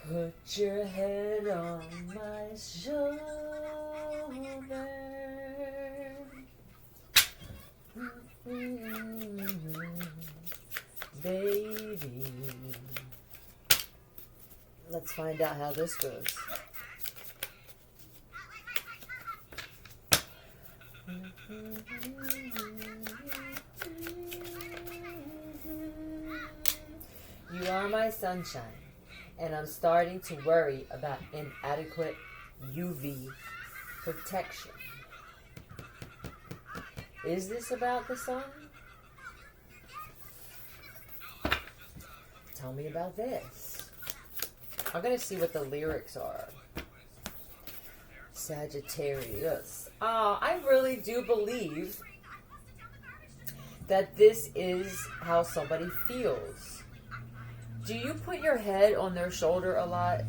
Put your head on my shoulder, baby. Let's find out how this goes. You are my sunshine, and I'm starting to worry about inadequate UV protection. Is this about the sun? Tell me about this. I'm going to see what the lyrics are. Sagittarius. I really do believe that this is how somebody feels. Do you put your head on their shoulder a lot?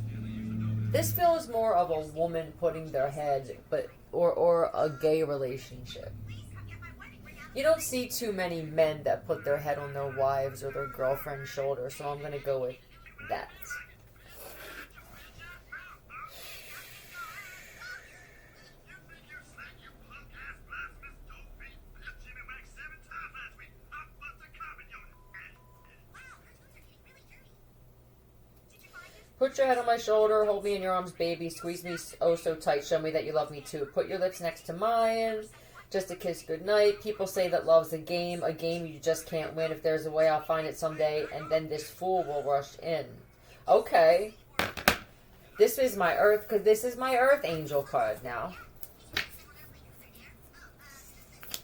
This feels more of a woman putting their head, or a gay relationship. You don't see too many men that put their head on their wives or their girlfriend's shoulder, so I'm going to go with that. Put your head on my shoulder, hold me in your arms, baby, squeeze me oh so tight, show me that you love me too. Put your lips next to mine, just a kiss goodnight. People say that love's a game you just can't win. If there's a way, I'll find it someday, and then this fool will rush in. Okay. This is my earth, because this is my earth angel card now.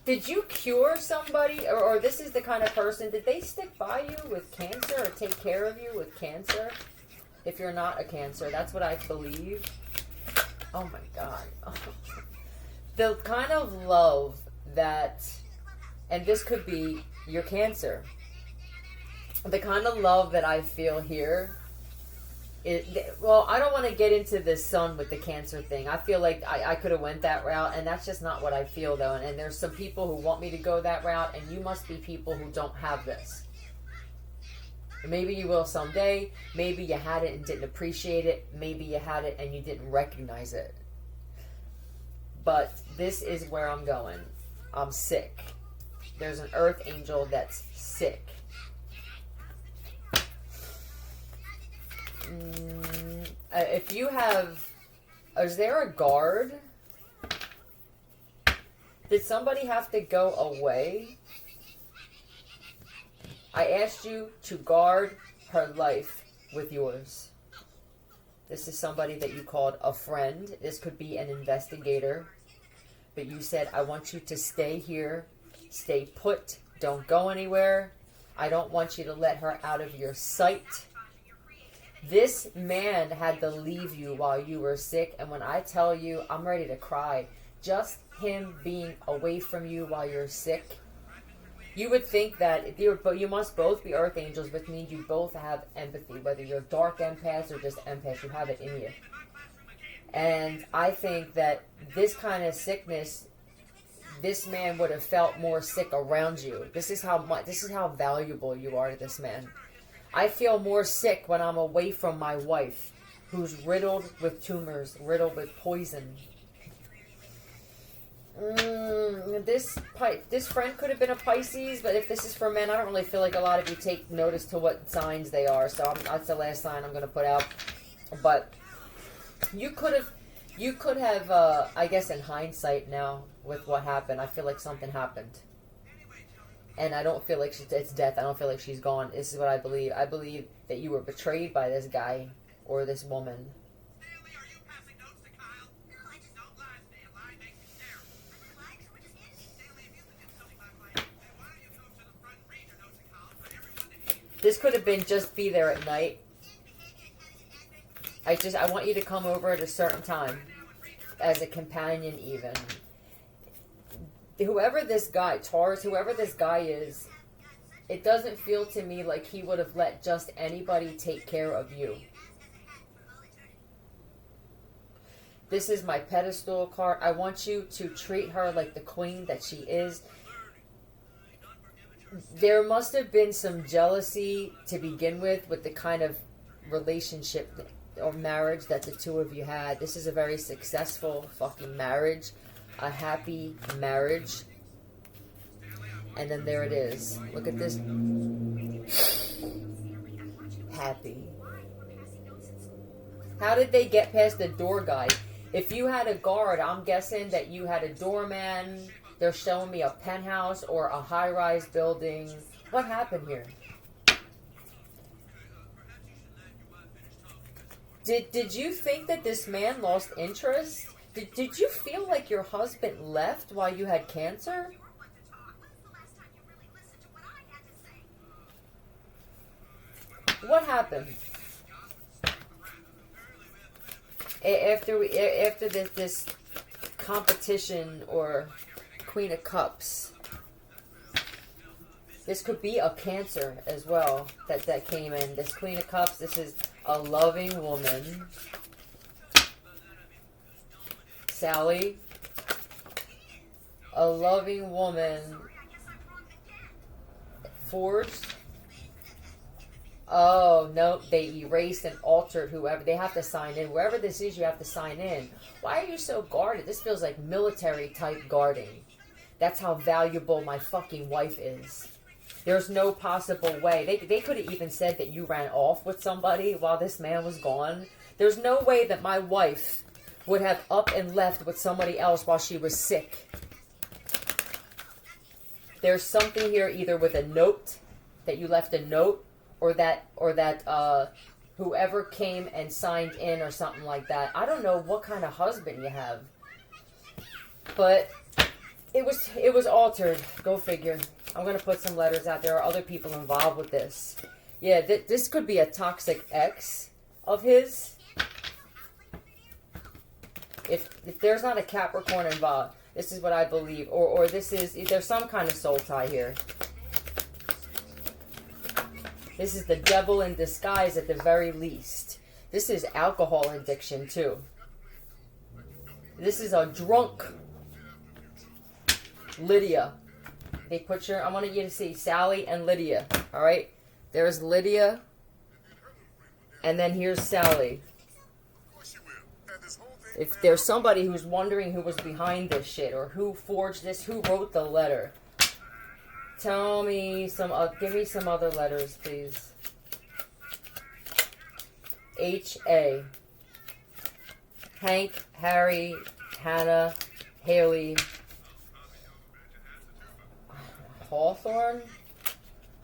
Did you cure somebody, or this is the kind of person, did they stick by you with cancer or take care of you with cancer? If you're not a Cancer, that's what I believe. Oh my God. The kind of love that, and this could be your Cancer, the kind of love that I feel here, well, I don't want to get into the sun with the Cancer thing. I feel like I could have went that route, and that's just not what I feel, though. And there's some people who want me to go that route, and you must be people who don't have this. Maybe you will someday. Maybe you had it and didn't appreciate it. Maybe you had it and you didn't recognize it. But this is where I'm going. I'm sick. There's an earth angel that's sick. If you have... Is there a guard? Did somebody have to go away? I asked you to guard her life with yours. This is somebody that you called a friend. This could be an investigator. But you said, I want you to stay here. Stay put. Don't go anywhere. I don't want you to let her out of your sight. This man had to leave you while you were sick. And when I tell you, I'm ready to cry. Just him being away from you while you're sick. You would think that, but you must both be earth angels, which means you both have empathy. Whether you're dark empaths or just empaths, you have it in you. And I think that this kind of sickness, this man would have felt more sick around you. This is how valuable you are to this man. I feel more sick when I'm away from my wife, who's riddled with tumors, riddled with poison. This friend could have been a Pisces, but if this is for men, I don't really feel like a lot of you take notice to what signs they are. So that's the last sign I'm going to put out. But you could have, I guess in hindsight now, with what happened, I feel like something happened. And I don't feel like it's death. I don't feel like she's gone. This is what I believe. I believe that you were betrayed by this guy or this woman. This could have been just be there at night. I want you to come over at a certain time. As a companion even. Whoever this guy, Taurus, whoever this guy is, it doesn't feel to me like he would have let just anybody take care of you. This is my pedestal card. I want you to treat her like the queen that she is. There must have been some jealousy to begin with the kind of relationship or marriage that the two of you had. This is a very successful fucking marriage. A happy marriage. And then there it is. Look at this. Happy. How did they get past the door guy? If you had a guard, I'm guessing that you had a doorman. They're showing me a penthouse or a high-rise building. What happened here? Did you think that this man lost interest? Did you feel like your husband left while you had cancer? What happened? After this competition or Queen of Cups, this could be a Cancer as well that came in. This Queen of Cups, this is a loving woman. Sally, a loving woman. Forged. Oh, no, they erased and altered whoever. They have to sign in. Wherever this is, you have to sign in. Why are you so guarded? This feels like military type guarding. That's how valuable my fucking wife is. There's no possible way. They could have even said that you ran off with somebody while this man was gone. There's no way that my wife would have up and left with somebody else while she was sick. There's something here either with a note, that you left a note, or that whoever came and signed in or something like that. I don't know what kind of husband you have. But it was altered. Go figure. I'm going to put some letters out. There are other people involved with this. Yeah, this could be a toxic ex of his. If there's not a Capricorn involved, this is what I believe. Or there's some kind of soul tie here. This is the devil in disguise at the very least. This is alcohol addiction too. This is a drunk Lydia. They put I wanted you to see Sally and Lydia. Alright? There's Lydia. And then here's Sally. If there's somebody who's wondering who was behind this shit, or who forged this, who wrote the letter, tell me give me some other letters, please. H.A. Hank, Harry, Hannah, Haley, Hawthorne,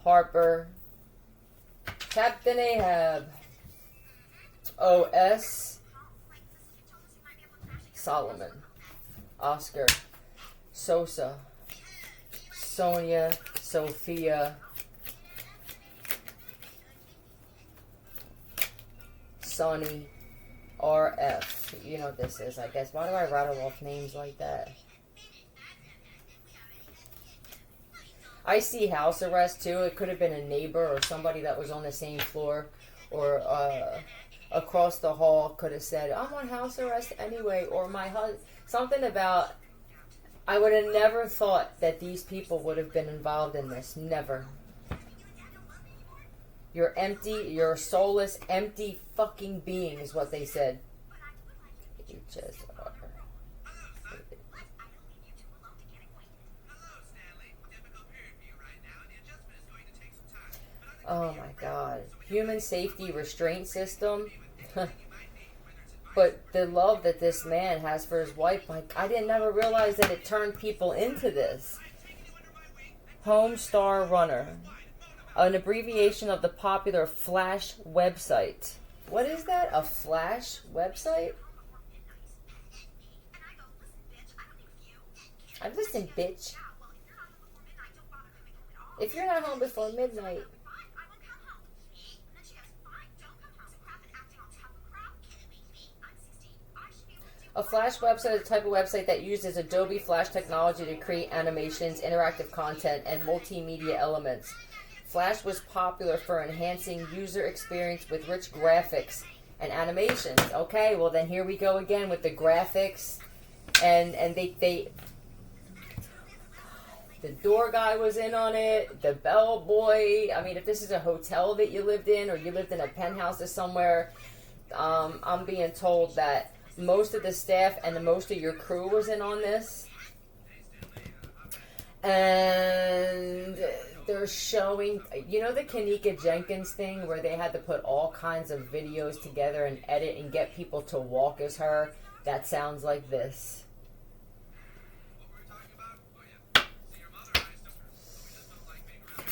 Harper, Captain Ahab, O.S., Solomon, Oscar, Sosa, Sonia, Sophia, Sonny, R.F. You know what this is, I guess. Why do I rattle off names like that? I see house arrest too. It could have been a neighbor or somebody that was on the same floor, or across the hall could have said, I'm on house arrest anyway, or my husband. Something about, I would have never thought that these people would have been involved in this. Never. You're empty, you're a soulless, empty fucking being is what they said. HSR. Oh my god. Human safety restraint system. But the love that this man has for his wife, like, I didn't never realize that it turned people into this. Homestar Runner. An abbreviation of the popular Flash website. What is that? A Flash website? I'm listening, bitch. If you're not home before midnight. A Flash website is a type of website that uses Adobe Flash technology to create animations, interactive content, and multimedia elements. Flash was popular for enhancing user experience with rich graphics and animations. Okay, well then here we go again with the graphics, and they the door guy was in on it, the bellboy. I mean, if this is a hotel that you lived in, or you lived in a penthouse or somewhere, I'm being told that most of the staff and most of your crew was in on this. And they're showing, you know, the Kanika Jenkins thing where they had to put all kinds of videos together and edit and get people to walk as her? That sounds like this.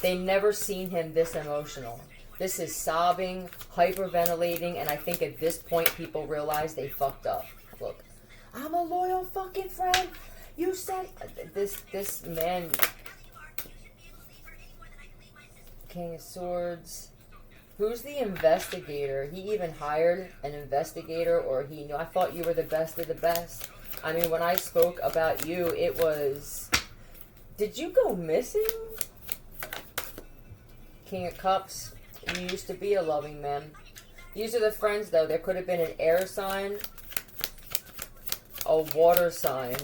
They've never seen him this emotional. This is sobbing, hyperventilating, and I think at this point people realize they fucked up. Look, I'm a loyal fucking friend. You said this man, King of Swords. Who's the investigator? He even hired an investigator, or he knew. I thought you were the best of the best. I mean, when I spoke about you, it was, did you go missing? King of Cups. You used to be a loving man. These are the friends, though. There could have been an air sign, a water sign,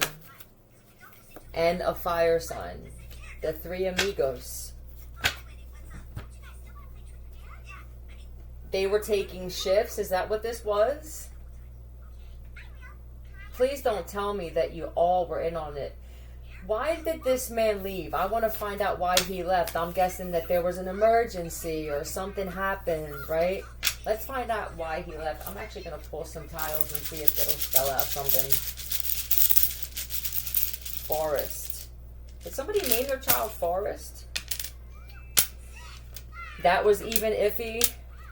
and a fire sign. The three amigos. They were taking shifts. Is that what this was? Please don't tell me that you all were in on it. Why did this man leave? I want to find out why he left. I'm guessing that there was an emergency or something happened, right? Let's find out why he left. I'm actually going to pull some tiles and see if it'll spell out something. Forest. Did somebody name their child Forest? That was even iffy.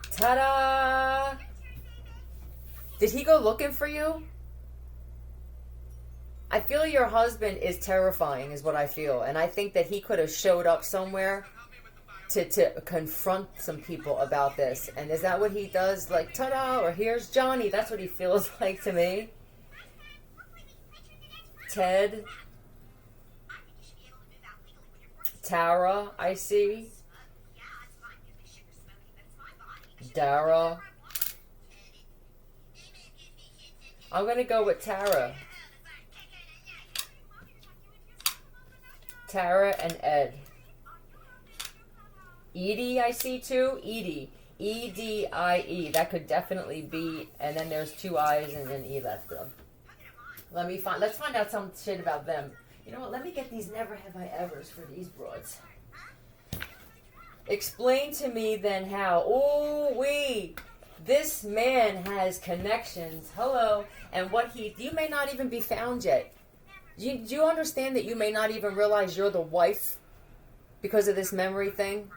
Ta-da! Did he go looking for you? I feel your husband is terrifying, is what I feel. And I think that he could have showed up somewhere to confront some people about this. And is that what he does? Like, ta-da, or here's Johnny. That's what he feels like to me. Ted. Tara, I see. Dara. I'm going to go with Tara. Tara and Ed. Edie, I see too. Edie. E-D-I-E. That could definitely be. And then there's two I's and an E left of. Let's find out some shit about them. You know what? Let me get these never have I evers for these broads. Explain to me then how. Oh, wait. This man has connections. Hello. And you may not even be found yet. Do you understand that you may not even realize you're the wife because of this memory thing?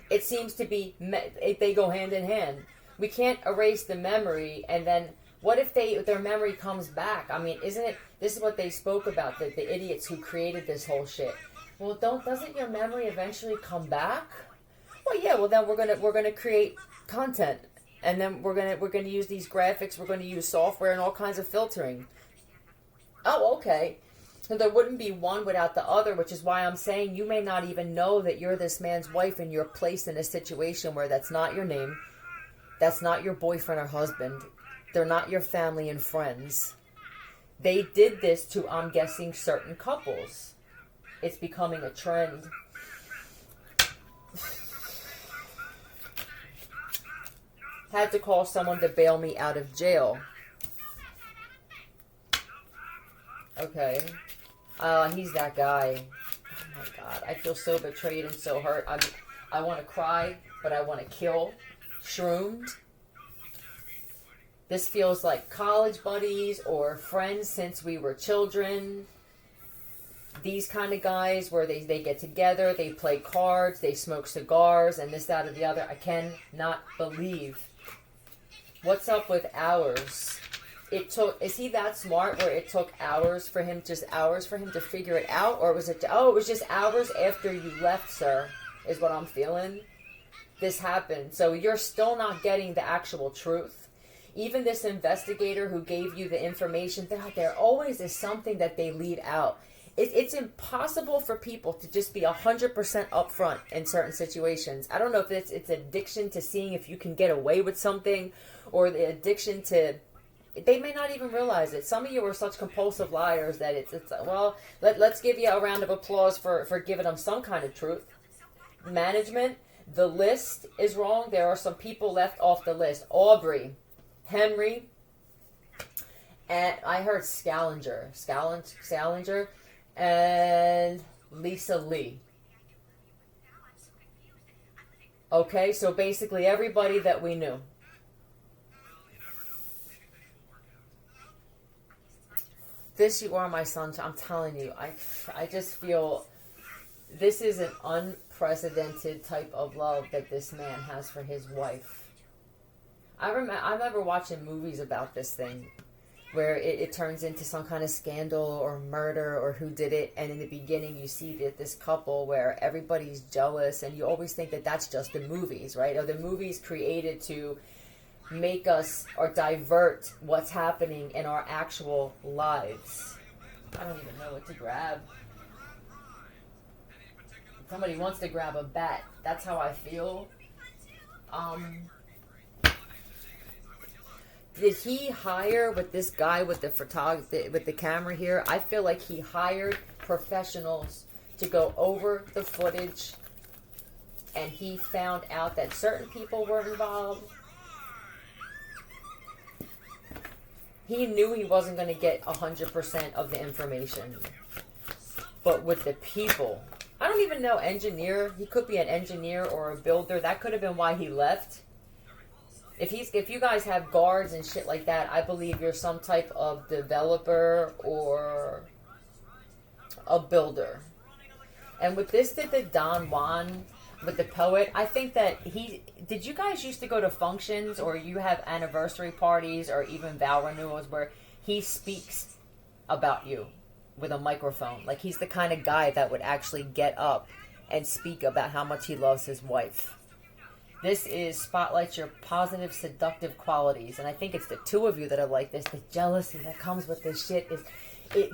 It seems to be, they go hand in hand. We can't erase the memory, and then what if their memory comes back? I mean, this is what they spoke about, the idiots who created this whole shit. Well, doesn't your memory eventually come back? Well, yeah, well then we're gonna create content, and then we're gonna use these graphics, we're gonna use software and all kinds of filtering. Oh, okay. So there wouldn't be one without the other, which is why I'm saying you may not even know that you're this man's wife and you're placed in a situation where that's not your name. That's not your boyfriend or husband. They're not your family and friends. They did this to, I'm guessing, certain couples. It's becoming a trend. Had to call someone to bail me out of jail. Okay. He's that guy. Oh my God. I feel so betrayed and so hurt. I want to cry, but I want to kill. Shroomed. This feels like college buddies or friends since we were children. These kind of guys where they get together, they play cards, they smoke cigars, and this, that, or the other. I cannot believe. What's up with hours? Is he that smart where it took hours for him to figure it out? Or was it, it was just hours after you left, sir, is what I'm feeling. This happened. So you're still not getting the actual truth. Even this investigator who gave you the information, there always is something that they leave out. It's impossible for people to just be 100% upfront in certain situations. I don't know if it's addiction to seeing if you can get away with something, or the addiction to... They may not even realize it. Some of you are such compulsive liars that it's well, let's give you a round of applause for giving them some kind of truth. Management, the list is wrong. There are some people left off the list. Aubrey. Henry, and I heard Scalinger, and Lisa Lee. Okay, so basically everybody that we knew. This You Are My Sunshine, I'm telling you, I just feel this is an unprecedented type of love that this man has for his wife. I remember watching movies about this thing where it turns into some kind of scandal or murder or who did it, and in the beginning you see that this couple where everybody's jealous, and you always think that that's just the movies, right? Or the movies created to make us or divert what's happening in our actual lives. I don't even know what to grab. Somebody wants to grab a bat. That's how I feel. Did he hire with this guy with the camera here? I feel like he hired professionals to go over the footage, and he found out that certain people were involved. He knew he wasn't going to get 100% of the information. But with the people, I don't even know, engineer. He could be an engineer or a builder. That could have been why he left. If you guys have guards and shit like that, I believe you're some type of developer or a builder. And with this, did the Don Juan with the poet, I think that did you guys used to go to functions or you have anniversary parties or even vow renewals where he speaks about you with a microphone? Like, he's the kind of guy that would actually get up and speak about how much he loves his wife. This is spotlights your positive, seductive qualities. And I think it's the two of you that are like this. The jealousy that comes with this shit is...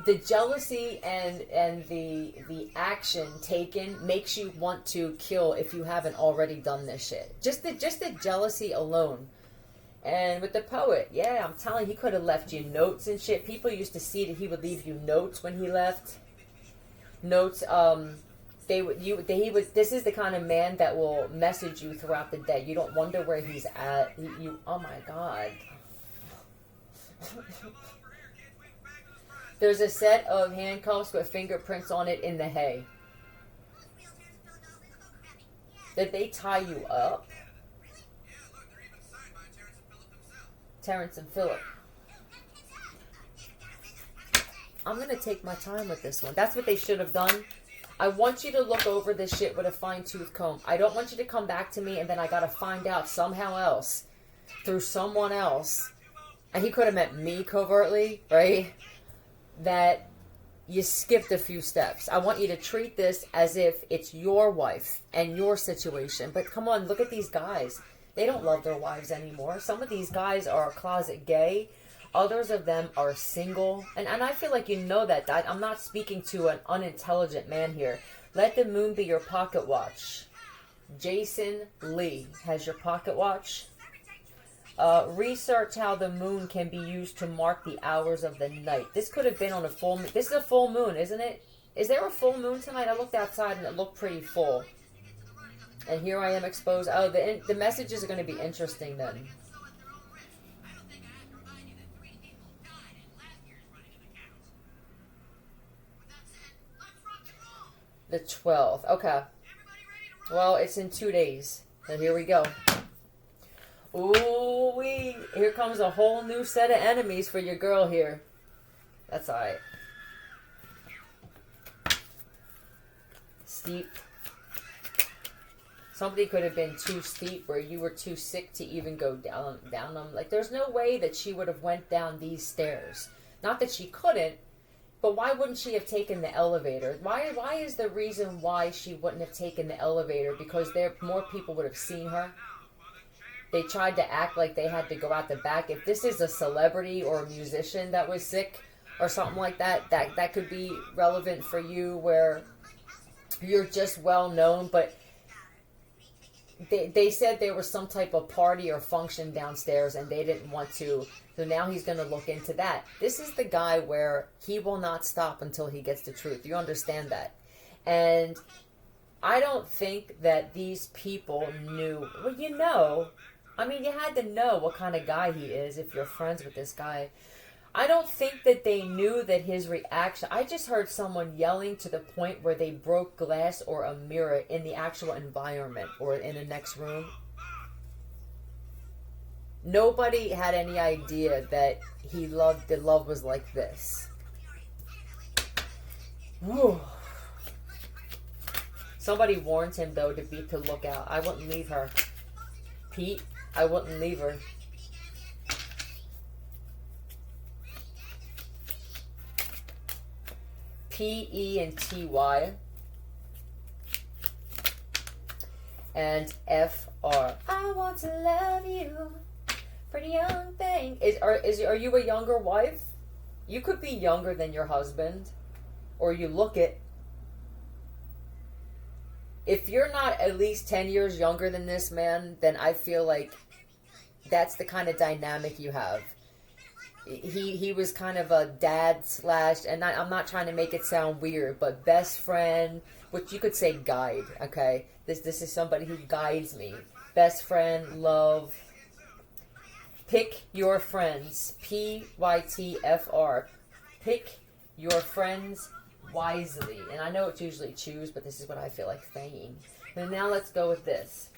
the jealousy and the action taken makes you want to kill if you haven't already done this shit. Just the jealousy alone. And with the poet, yeah, I'm telling you, he could have left you notes and shit. People used to see that he would leave you notes when he left. Notes, this is the kind of man that will message you throughout the day. You don't wonder where he's at. Oh my God. There's a set of handcuffs with fingerprints on it in the hay. Did they tie you up? Terrence and Phillip. I'm going to take my time with this one. That's what they should have done. I want you to look over this shit with a fine-tooth comb. I don't want you to come back to me and then I got to find out somehow else, through someone else, and he could have met me covertly, right? That you skipped a few steps. I want you to treat this as if it's your wife and your situation. But come on, look at these guys. They don't love their wives anymore. Some of these guys are closet gay. Others of them are single. And I feel like you know that. I'm not speaking to an unintelligent man here. Let the moon be your pocket watch. Jason Lee has your pocket watch. Research how the moon can be used to mark the hours of the night. This could have been on a full moon. This is a full moon, isn't it? Is there a full moon tonight? I looked outside and it looked pretty full. And here I am exposed. Oh, the messages are going to be interesting then. The 12th. Okay. Well, it's in 2 days. So here we go. Ooh, here comes a whole new set of enemies for your girl here. That's alright. Steep. Somebody could have been too steep where you were too sick to even go down them. Like, there's no way that she would have went down these stairs. Not that she couldn't, but why wouldn't she have taken the elevator? Why is the reason why she wouldn't have taken the elevator? Because more people would have seen her. They tried to act like they had to go out the back. If this is a celebrity or a musician that was sick or something like that, that could be relevant for you where you're just well known. But they said there was some type of party or function downstairs and they didn't want to. So now he's going to look into that. This is the guy where he will not stop until he gets the truth. You understand that? And I don't think that these people knew. Well, I mean, you had to know what kind of guy he is if you're friends with this guy. I don't think that they knew that his reaction... I just heard someone yelling to the point where they broke glass or a mirror in the actual environment or in the next room. Nobody had any idea that the love was like this. Whew. Somebody warned him, though, to look out. I wouldn't leave her. Pete, I wouldn't leave her. P-E-N-T-Y and F-R. I want to love you, pretty young thing. Are you a younger wife? You could be younger than your husband, or you look it. If you're not at least 10 years younger than this man, then I feel like that's the kind of dynamic you have. He was kind of a dad slash, and I'm not trying to make it sound weird, but best friend, which you could say guide, okay? This is somebody who guides me. Best friend, love. Pick your friends. P-Y-T-F-R. Pick your friends wisely. And I know it's usually choose, but this is what I feel like saying. And now let's go with this.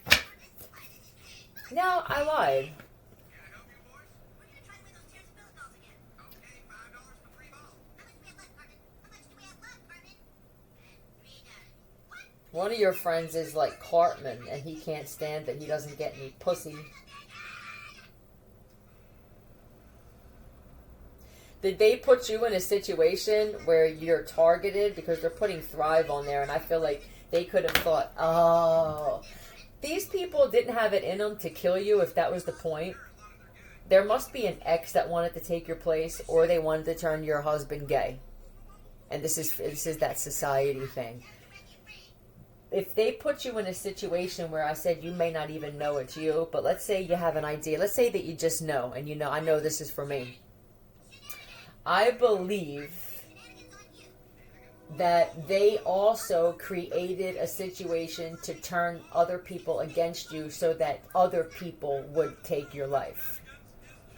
Now, I lied. One of your friends is like Cartman, and he can't stand that he doesn't get any pussy. Did they put you in a situation where you're targeted? Because they're putting Thrive on there, and I feel like they could have thought, oh, these people didn't have it in them to kill you if that was the point. There must be an ex that wanted to take your place, or they wanted to turn your husband gay. And this is that society thing. If they put you in a situation where I said you may not even know it's you, but let's say you have an idea. Let's say that you just know, and you know, I know this is for me. I believe that they also created a situation to turn other people against you so that other people would take your life.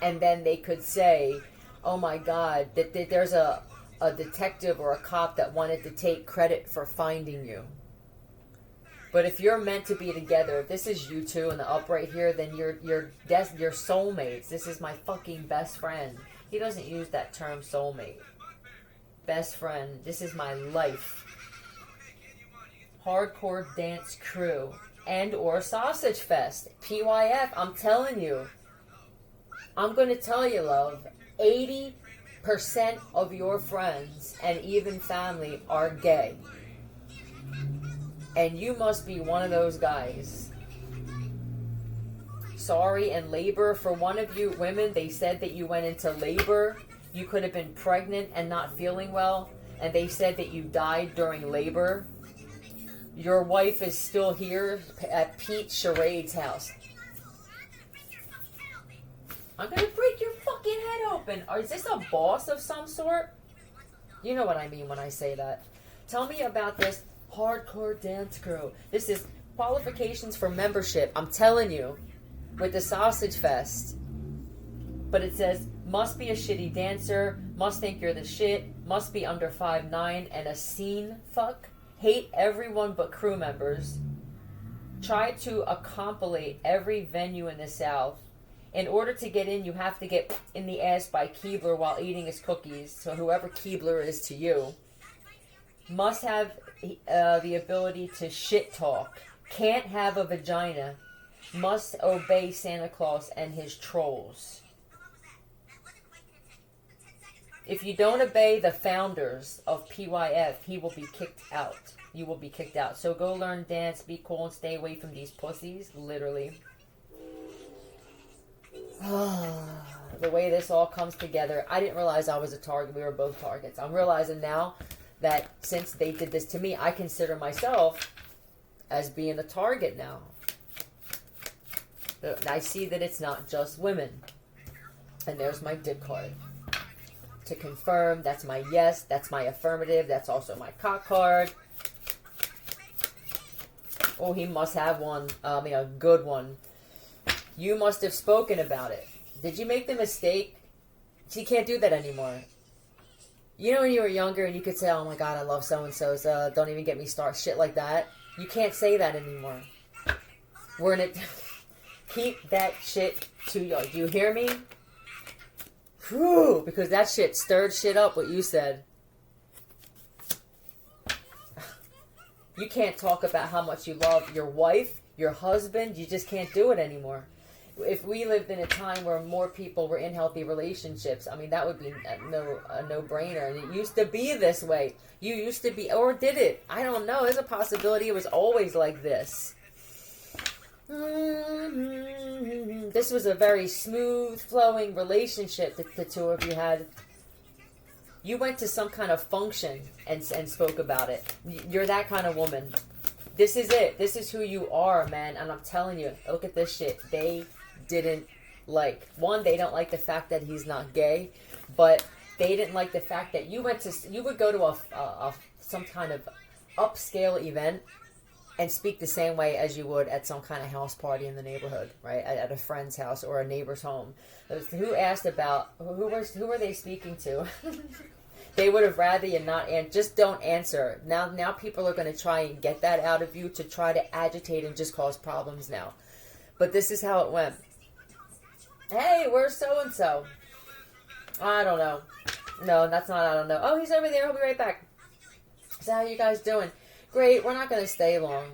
And then they could say, oh my God, that there's a detective or a cop that wanted to take credit for finding you. But if you're meant to be together, if this is you two in the upright here, then you're soulmates. This is my fucking best friend. He doesn't use that term soulmate. Best friend. This is my life. Hardcore dance crew. And or sausage fest. PYF. I'm telling you. I'm going to tell you, love. 80% of your friends and even family are gay. And you must be one of those guys. Sorry, and labor. For one of you women, they said that you went into labor. You could have been pregnant and not feeling well. And they said that you died during labor. Your wife is still here at Pete Charade's house. I'm going to break your fucking head open. Is this a boss of some sort? You know what I mean when I say that. Tell me about this hardcore dance crew. This is qualifications for membership. I'm telling you, with the Sausage Fest. But it says, must be a shitty dancer, must think you're the shit, must be under 5'9", and a scene fuck. Hate everyone but crew members. Try to accompolate every venue in the South. In order to get in, you have to get in the ass by Keebler while eating his cookies. So whoever Keebler is to you. Must have the ability to shit talk. Can't have a vagina. Must obey Santa Claus and his trolls. If you don't obey the founders of PYF, he will be kicked out. You will be kicked out. So go learn dance, be cool, and stay away from these pussies. Literally. The way this all comes together. I didn't realize I was a target. We were both targets. I'm realizing now that since they did this to me, I consider myself as being a target now. I see that it's not just women. And there's my dick card. To confirm, that's my yes, that's my affirmative, that's also my cock card. Oh, he must have one, a good one. You must have spoken about it. Did you make the mistake? She can't do that anymore. You know when you were younger and you could say, oh my God, I love so-and-so's, don't even get me started, shit like that? You can't say that anymore. We're in it. Keep that shit to you. Do you hear me? Whew, because that shit stirred shit up, what you said. You can't talk about how much you love your wife, your husband. You just can't do it anymore. If we lived in a time where more people were in healthy relationships, I mean, that would be a no-brainer. And it used to be this way. You used to be, or did it? I don't know. There's a possibility it was always like this. This was a very smooth flowing relationship that the two of you had. You went to some kind of function and spoke about it. You're that kind of woman. This is it. This is who you are, man. And I'm telling you, look at this shit. They didn't like. One, they don't like the fact that he's not gay, but they didn't like the fact that you would go to some kind of upscale event and speak the same way as you would at some kind of house party in the neighborhood, right? At a friend's house or a neighbor's home. Who asked about, who were they speaking to? They would have rather you not, and just don't answer. Now people are going to try and get that out of you to try to agitate and just cause problems now. But this is how it went. Hey, where's so-and-so? I don't know. No, that's not, I don't know. Oh, he's over there. He'll be right back. So how you guys doing? Great, we're not going to stay long.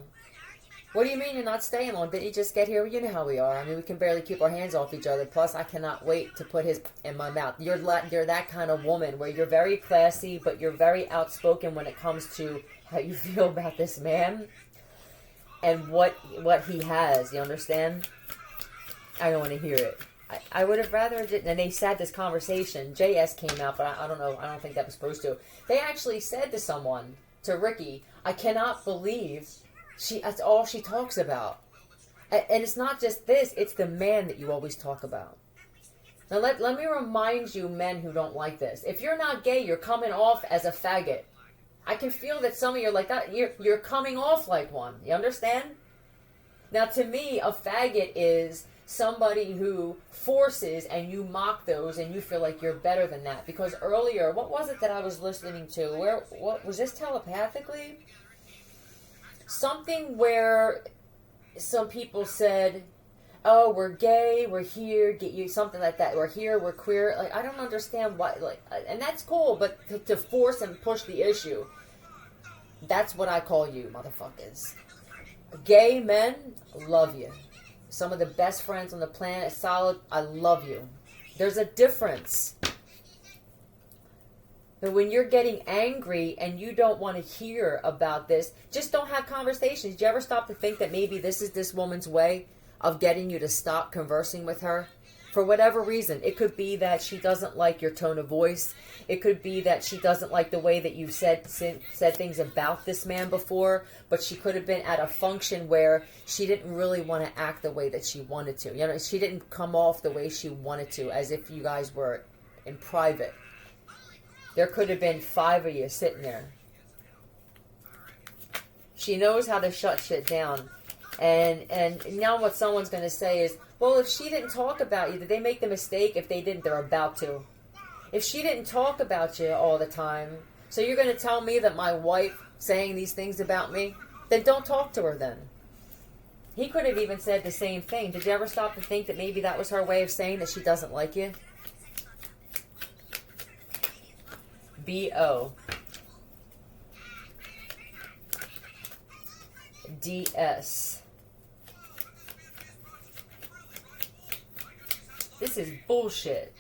What do you mean you're not staying long? Didn't you just get here? You know how we are. I mean, we can barely keep our hands off each other. Plus, I cannot wait to put his in my mouth. You're that kind of woman where you're very classy, but you're very outspoken when it comes to how you feel about this man and what he has. You understand? I don't want to hear it. I would have rather, and they had this conversation. JS came out, but I don't know. I don't think that was supposed to. They actually said to someone, to Ricky, I cannot believe that's all she talks about. And it's not just this, it's the man that you always talk about. Now let me remind you men who don't like this. If you're not gay, you're coming off as a faggot. I can feel that some of you are like that. You're coming off like one. You understand? Now to me, a faggot is somebody who forces and you mock those and you feel like you're better than that. Because earlier, what was it that I was listening to? What was this telepathically? Something where some people said, oh, we're gay, we're here, get you, something like that. We're here, we're queer. Like, I don't understand why, like, and that's cool, but to force and push the issue, that's what I call you, motherfuckers. Gay men, love you. Some of the best friends on the planet, solid, I love you. There's a difference. But when you're getting angry and you don't want to hear about this, just don't have conversations. Do you ever stop to think that maybe this is this woman's way of getting you to stop conversing with her? For whatever reason. It could be that she doesn't like your tone of voice. It could be that she doesn't like the way that you've said things about this man before. But she could have been at a function where she didn't really want to act the way that she wanted to. You know, she didn't come off the way she wanted to, as if you guys were in private. There could have been 5 of you sitting there. She knows how to shut shit down. And now what someone's going to say is, well, if she didn't talk about you, did they make the mistake? If they didn't, they're about to. If she didn't talk about you all the time, so you're going to tell me that my wife saying these things about me? Then don't talk to her then. He could have even said the same thing. Did you ever stop to think that maybe that was her way of saying that she doesn't like you? B-O-D-S. This is bullshit.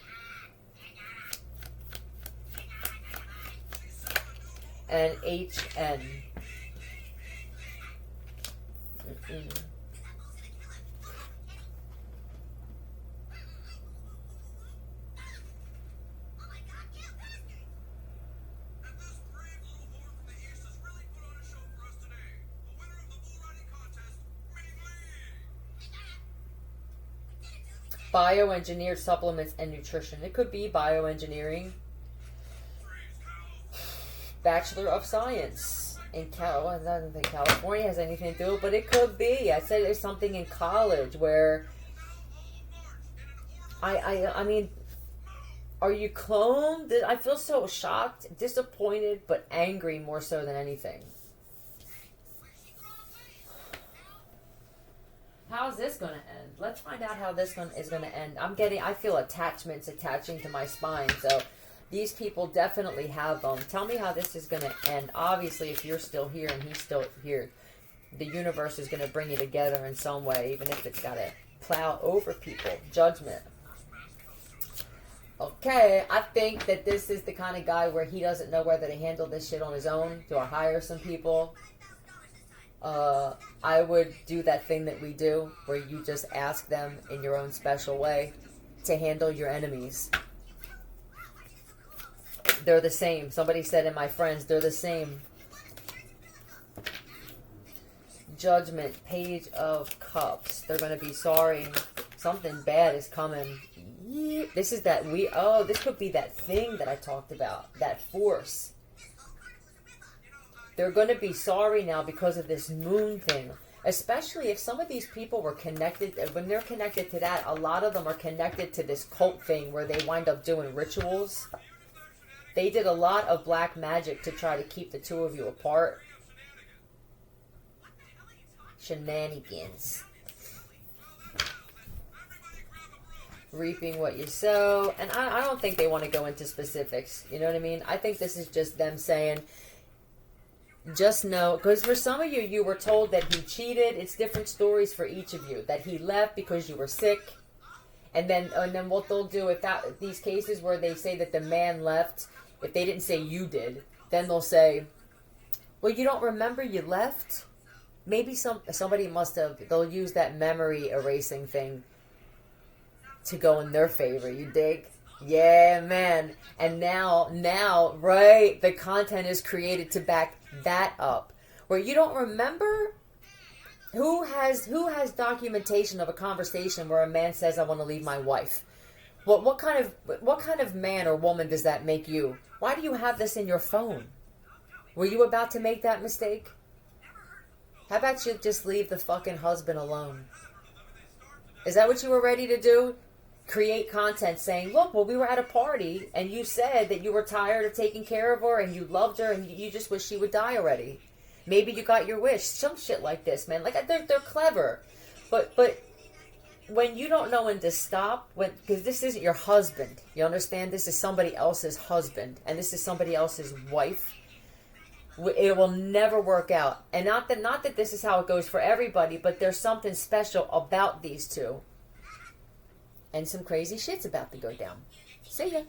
And H-N. Bioengineered supplements and nutrition. It could be bioengineering. Bachelor of Science in I don't think California has anything to do with it, but it could be. I said there's something in college where I mean, are you cloned? I feel so shocked, disappointed, but angry more so than anything. How's this going to end? Let's find out how this one is going to end. I feel attachments attaching to my spine, so these people definitely have them. Tell me how this is going to end. Obviously, if you're still here and he's still here, the universe is going to bring you together in some way, even if it's got to plow over people. Judgment. Okay, I think that this is the kind of guy where he doesn't know whether to handle this shit on his own. Do I hire some people? I would do that thing that we do, where you just ask them in your own special way to handle your enemies. They're the same. Somebody said in my friends, they're the same. Judgment, Page of Cups. They're going to be sorry. Something bad is coming. This is that this could be that thing that I talked about. That force. They're going to be sorry now because of this moon thing. Especially if some of these people were connected. When they're connected to that, a lot of them are connected to this cult thing where they wind up doing rituals. They did a lot of black magic to try to keep the two of you apart. Shenanigans. Reaping what you sow. And I don't think they want to go into specifics. You know what I mean? I think this is just them saying, just know, because for some of you, you were told that he cheated. It's different stories for each of you. That he left because you were sick. And then what they'll do, these cases where they say that the man left, if they didn't say you did, then they'll say, well, you don't remember you left? Maybe somebody must have, they'll use that memory erasing thing to go in their favor, you dig? Yeah, man. And now, right, the content is created to back that up. Where you don't remember? Who has documentation of a conversation where a man says, I want to leave my wife? What kind of man or woman does that make you? Why do you have this in your phone? Were you about to make that mistake? How about you just leave the fucking husband alone? Is that what you were ready to do? Create content saying, look, well, we were at a party and you said that you were tired of taking care of her and you loved her and you just wish she would die already. Maybe you got your wish. Some shit like this, man. Like, they're clever. But when you don't know when to stop, because this isn't your husband. You understand? This is somebody else's husband. And this is somebody else's wife. It will never work out. And not that this is how it goes for everybody, but there's something special about these two. And some crazy shit's about to go down. See ya.